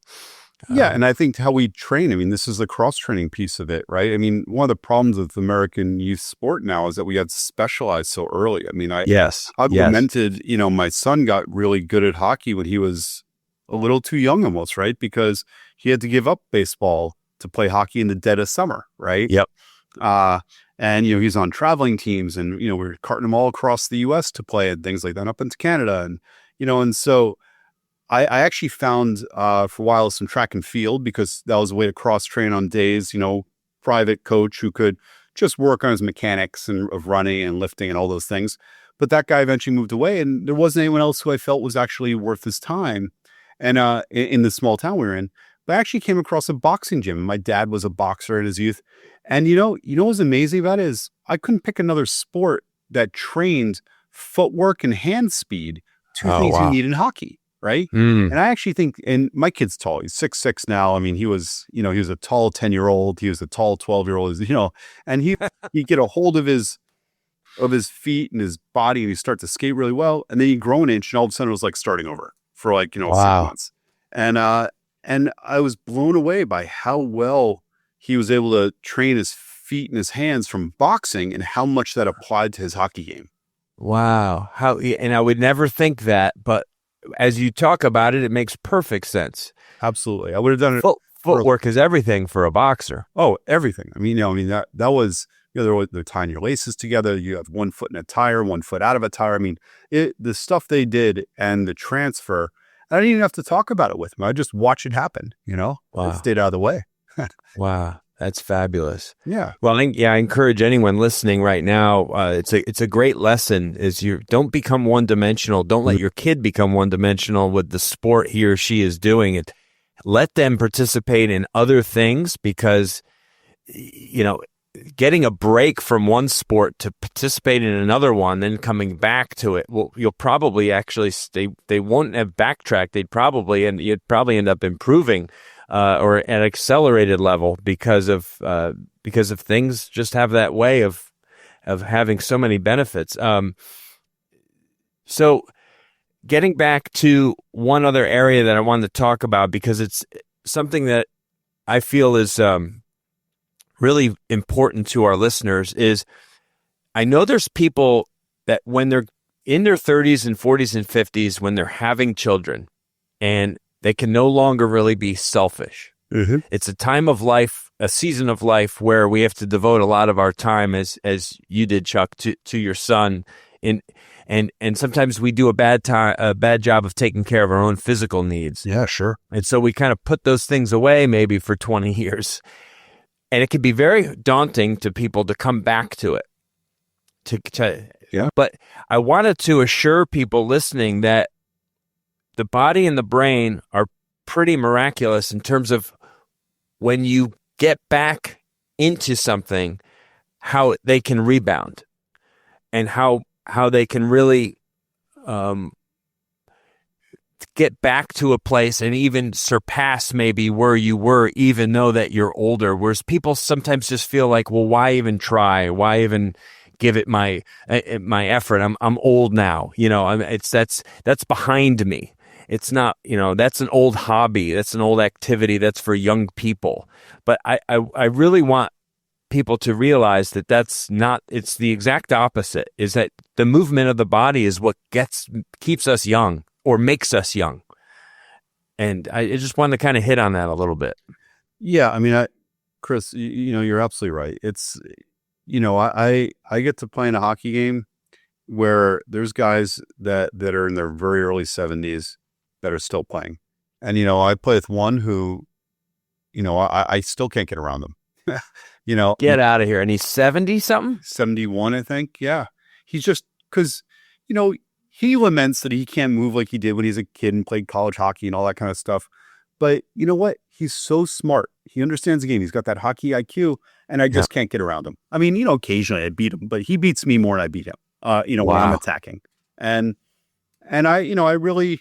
And I think how we train, this is the cross-training piece of it, right? One of the problems with American youth sport now is that we got specialized so early. I've lamented, my son got really good at hockey when he was a little too young almost, right? Because he had to give up baseball to play hockey in the dead of summer, right? Yep. And, he's on traveling teams, and, we're carting him all across the U.S. to play and things like that, up into Canada. And, and so I actually found for a while some track and field, because that was a way to cross-train on days, private coach who could just work on his mechanics of running and lifting and all those things. But that guy eventually moved away, and there wasn't anyone else who I felt was actually worth his time. And in the small town we were in, but I actually came across a boxing gym. My dad was a boxer in his youth. And what's amazing about it is I couldn't pick another sport that trained footwork and hand speed, two things you need in hockey. Right. And I actually think, and my kid's tall, he's 6'6" now. He was a tall 10-year-old. He was a tall 12-year-old, and he'd get a hold of his feet and his body, and he'd start to skate really well. And then he'd grow an inch, and all of a sudden it was like starting over for 6 months. And I was blown away by how well he was able to train his feet and his hands from boxing, and how much that applied to his hockey game. Wow. And I would never think that, but as you talk about it, it makes perfect sense. Absolutely. I would have done it. Footwork is everything for a boxer. Oh, everything. That was, they're tying your laces together. You have 1 foot in a tire, 1 foot out of a tire. The stuff they did and the transfer, I didn't even have to talk about it with them. I just watch it happen, Wow. I stayed out of the way. Wow. That's fabulous. Yeah. Well, I encourage anyone listening right now. It's a great lesson. Don't become one dimensional. Don't let your kid become one dimensional with the sport he or she is doing. It. Let them participate in other things, because, getting a break from one sport to participate in another one, then coming back to it, well, you'll probably actually they won't have backtracked. You'd probably end up improving. Or at an accelerated level, because of things just have that way of having so many benefits. So getting back to one other area that I wanted to talk about, because it's something that I feel is really important to our listeners, is I know there's people that when they're in their 30s and 40s and 50s, when they're having children, and they can no longer really be selfish. Mm-hmm. It's a time of life, a season of life, where we have to devote a lot of our time, as you did, Chuck, to your son And sometimes we do a bad job of taking care of our own physical needs. Yeah, sure. And so we kind of put those things away maybe for 20 years. And it can be very daunting to people to come back to it. But I wanted to assure people listening that the body and the brain are pretty miraculous in terms of when you get back into something, how they can rebound and how they can really get back to a place and even surpass maybe where you were, even though that you're older. Whereas people sometimes just feel like, well, why even try? Why even give it my effort? I'm old now. That's behind me. It's not, that's an old hobby. That's an old activity. That's for young people. But I really want people to realize that that's not, it's the exact opposite, is that the movement of the body is what keeps us young or makes us young. And I just wanted to kind of hit on that a little bit. Yeah. I mean, Chris, you're absolutely right. It's, I get to play in a hockey game where there's guys that are in their very early 70s that are still playing. And, I play with one who, I still can't get around them. Get out of here. And he's 70 something? 71, I think. Yeah. He's just, because, he laments that he can't move like he did when he was a kid and played college hockey and all that kind of stuff. But you know what? He's so smart. He understands the game. He's got that hockey IQ, and I just can't get around him. I mean, occasionally I beat him, but he beats me more than I beat him, when I'm attacking. And I really,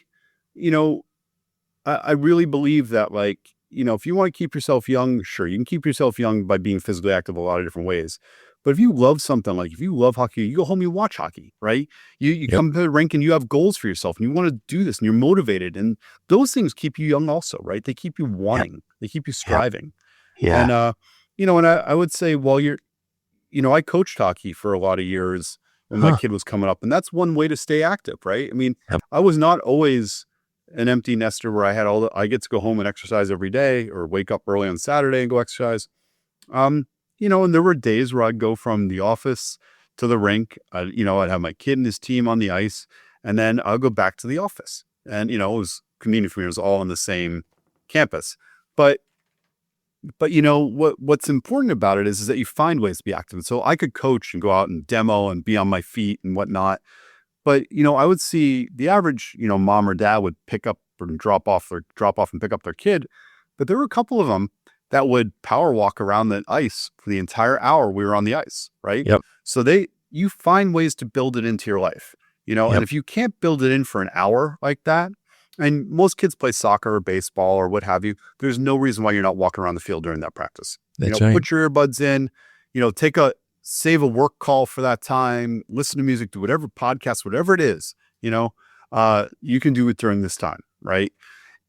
I really believe that, like, if you want to keep yourself young, sure, you can keep yourself young by being physically active a lot of different ways. But if you love something, like if you love hockey, you go home, you watch hockey, right? You come to the rink and you have goals for yourself and you want to do this and you're motivated. And those things keep you young also, right? They keep you wanting, they keep you striving. Yeah. And, and I would say while you're, I coached hockey for a lot of years when my kid was coming up, and that's one way to stay active, right? I mean, I was not always an empty nester where I get to go home and exercise every day or wake up early on Saturday and go exercise. And there were days where I'd go from the office to the rink. I'd have my kid and his team on the ice, and then I'll go back to the office. And, it was convenient for me. It was all on the same campus. But what's important about it is that you find ways to be active. And so I could coach and go out and demo and be on my feet and whatnot. But, I would see the average, mom or dad would pick up and drop off and pick up their kid. But there were a couple of them that would power walk around the ice for the entire hour we were on the ice, right? Yep. So you find ways to build it into your life, and if you can't build it in for an hour like that, and most kids play soccer or baseball or what have you, there's no reason why you're not walking around the field during that practice. That's right. Put your earbuds in, save a work call for that time, listen to music, do whatever podcast, whatever it is, you can do it during this time, right?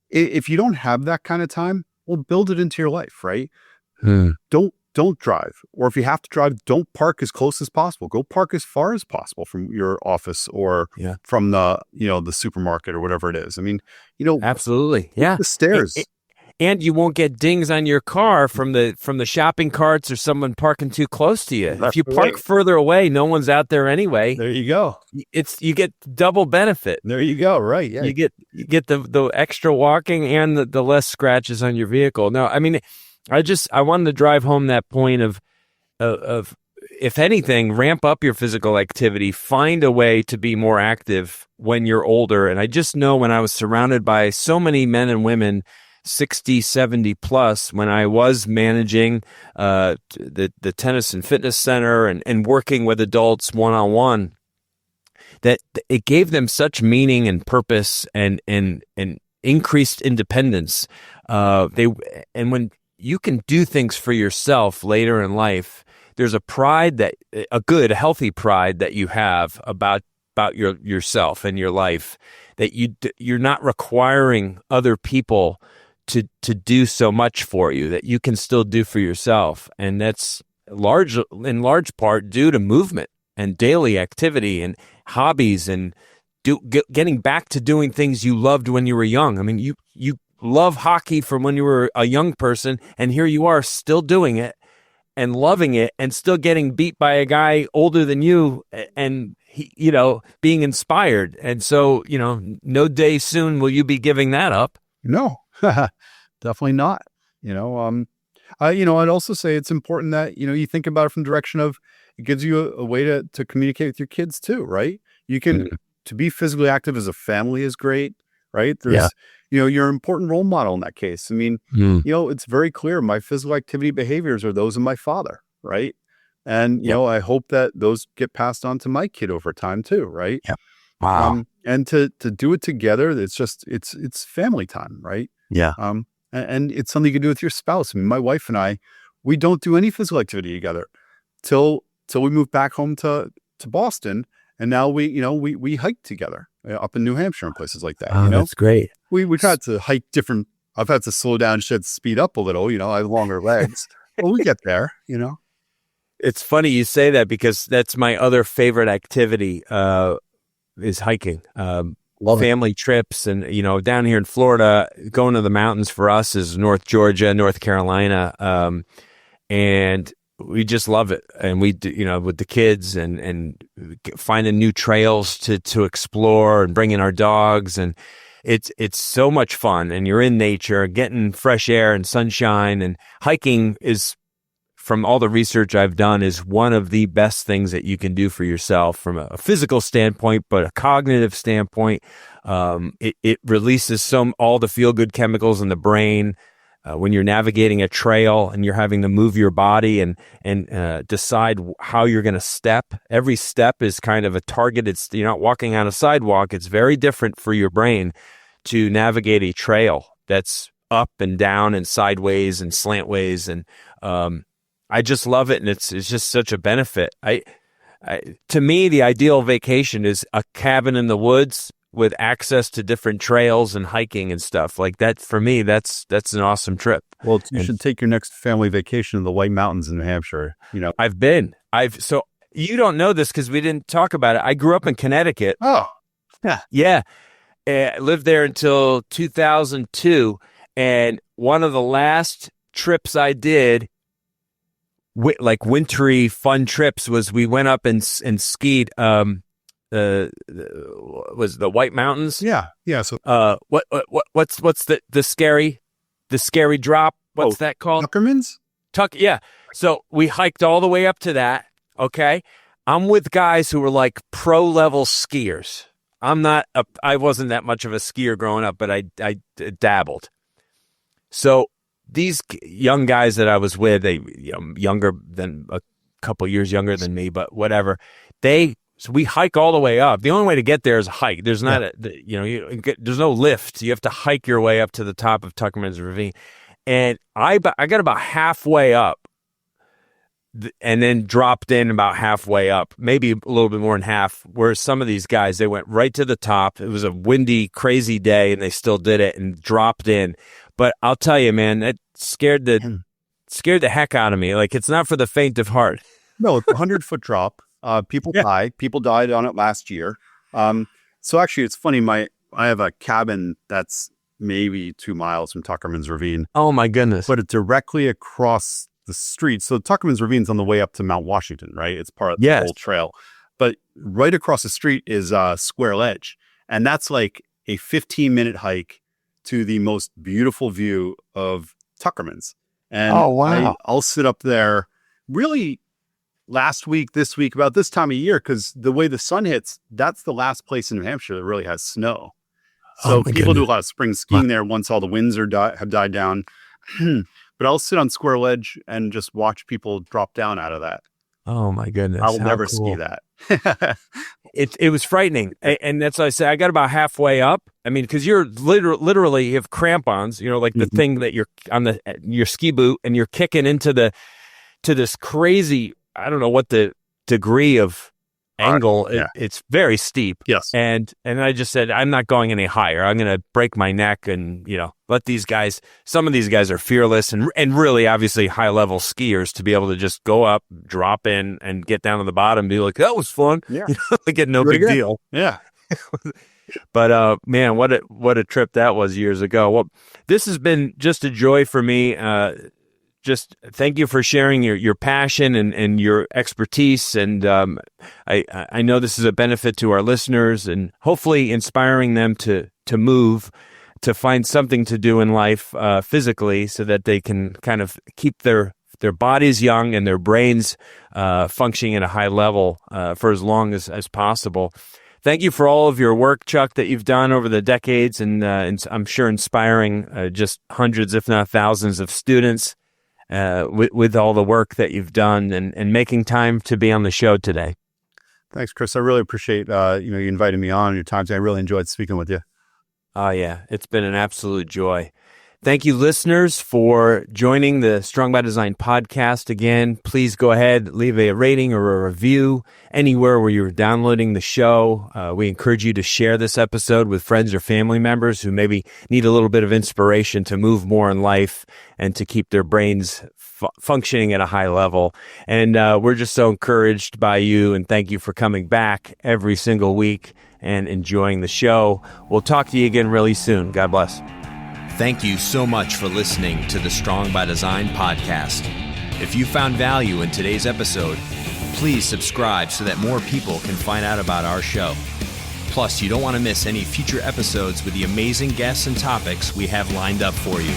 If you don't have that kind of time, well, build it into your life, right? Don't drive. Or if you have to drive, don't park as close as possible. Go park as far as possible from your office or from the supermarket or whatever it is. I mean, absolutely. Yeah. The stairs. And you won't get dings on your car from the shopping carts or someone parking too close to you. If you park further away, no one's out there anyway. There you go. You get double benefit. There you go. Right. Yeah. You get the extra walking and the less scratches on your vehicle. No, I mean, I wanted to drive home that point of if anything, ramp up your physical activity, find a way to be more active when you're older. And I just know when I was surrounded by so many men and women 60, 70 plus, when I was managing the tennis and fitness center and working with adults one-on-one, that it gave them such meaning and purpose and increased independence. And when you can do things for yourself later in life, there's a pride a healthy pride that you have about yourself and your life, that you're not requiring other people to do so much for you, that you can still do for yourself. And that's in large part due to movement and daily activity and hobbies and getting back to doing things you loved when you were young. I mean, you love hockey from when you were a young person, and here you are still doing it and loving it and still getting beat by a guy older than you, and being inspired. And so, no day soon will you be giving that up. No, definitely not. I'd also say it's important that, you think about it from the direction of, it gives you a way to communicate with your kids too, right? You can, to be physically active as a family is great, right? There's, you're an important role model in that case. I mean, it's very clear my physical activity behaviors are those of my father, right? And, I hope that those get passed on to my kid over time too, right? Yeah. Wow. And to do it together, it's family time, right? Yeah. And it's something you can do with your spouse. I mean, my wife and I, we don't do any physical activity together till we moved back home to Boston. And now we hike together up in New Hampshire and places like that. Oh, that's great. We've had to hike different. I've had to slow down, speed up a little, I have longer legs, but we get there, It's funny you say that because that's my other favorite activity, is hiking. Family trips and, down here in Florida, going to the mountains for us is North Georgia, North Carolina. And we just love it. And we do, with the kids and finding new trails to explore and bringing our dogs. And it's so much fun. And you're in nature, getting fresh air and sunshine, and hiking is, from all the research I've done, is one of the best things that you can do for yourself from a physical standpoint, but a cognitive standpoint. It releases all the feel-good chemicals in the brain. When you're navigating a trail and you're having to move your body and decide how you're going to step, every step is kind of a targeted. You're not walking on a sidewalk. It's very different for your brain to navigate a trail that's up and down and sideways and slantways. And I just love it, and it's just such a benefit. To me, the ideal vacation is a cabin in the woods with access to different trails and hiking and stuff like that. For me, that's an awesome trip. Well, you should take your next family vacation to the White Mountains in New Hampshire. I've been. So you don't know this because we didn't talk about it. I grew up in Connecticut. Oh, yeah. I lived there until 2002, and one of the last trips I did, like wintry fun trips, was we went up and skied. Was the White Mountains? Yeah. So, what's the scary drop? What's that called? Tuckerman's? Yeah. So we hiked all the way up to that. Okay. I'm with guys who were like pro level skiers. I wasn't that much of a skier growing up, but I dabbled. So these young guys that I was with, they, younger than a couple years younger than me, but whatever. So we hike all the way up. The only way to get there is a hike. There's not there's no lift. You have to hike your way up to the top of Tuckerman's Ravine. And I got about halfway up and then dropped in about halfway up, maybe a little bit more than half, where some of these guys, they went right to the top. It was a windy, crazy day, and they still did it and dropped in. But I'll tell you, man, that scared the heck out of me. Like, it's not for the faint of heart. No, it's a 100-foot drop. People died. People died on it last year. So actually, it's funny. I have a cabin that's maybe 2 miles from Tuckerman's Ravine. Oh my goodness! But it's directly across the street. So Tuckerman's Ravine's on the way up to Mount Washington, right? It's part of the whole trail. But right across the street is Square Ledge, and that's like a 15-minute hike to the most beautiful view of Tuckerman's. And oh wow! I'll sit up there really. Last week, this week, about this time of year, because the way the sun hits, that's the last place in New Hampshire that really has snow. So people do a lot of spring skiing there once all the winds have died down. But I'll sit on Square Ledge and just watch people drop down out of that. Oh my goodness! I'll never ski that. It was frightening, and that's why I say I got about halfway up. I mean, because you're literally you have crampons, like the thing that you're on your ski boot, and you're kicking into this crazy. I don't know what the degree of angle. It's very steep. Yes. And I just said, I'm not going any higher. I'm going to break my neck and, let these guys, some of these guys are fearless and really obviously high level skiers to be able to just go up, drop in and get down to the bottom and be like, that was fun. Yeah. Like no big deal. Yeah. But, man, what a trip that was years ago. Well, this has been just a joy for me, just thank you for sharing your passion and your expertise. And I know this is a benefit to our listeners, and hopefully inspiring them to move, to find something to do in life physically, so that they can kind of keep their bodies young and their brains functioning at a high level for as long as possible. Thank you for all of your work, Chuck, that you've done over the decades, and I'm sure inspiring just hundreds, if not thousands, of students with all the work that you've done and making time to be on the show today. Thanks, Chris. I really appreciate you inviting me on your time today. I really enjoyed speaking with you. Oh, yeah. It's been an absolute joy. Thank you, listeners, for joining the Strong by Design podcast. Again, please go ahead, leave a rating or a review anywhere where you're downloading the show. We encourage you to share this episode with friends or family members who maybe need a little bit of inspiration to move more in life and to keep their brains functioning at a high level. And we're just so encouraged by you, and thank you for coming back every single week and enjoying the show. We'll talk to you again really soon. God bless. Thank you so much for listening to the Strong by Design podcast. If you found value in today's episode, please subscribe so that more people can find out about our show. Plus, you don't want to miss any future episodes with the amazing guests and topics we have lined up for you.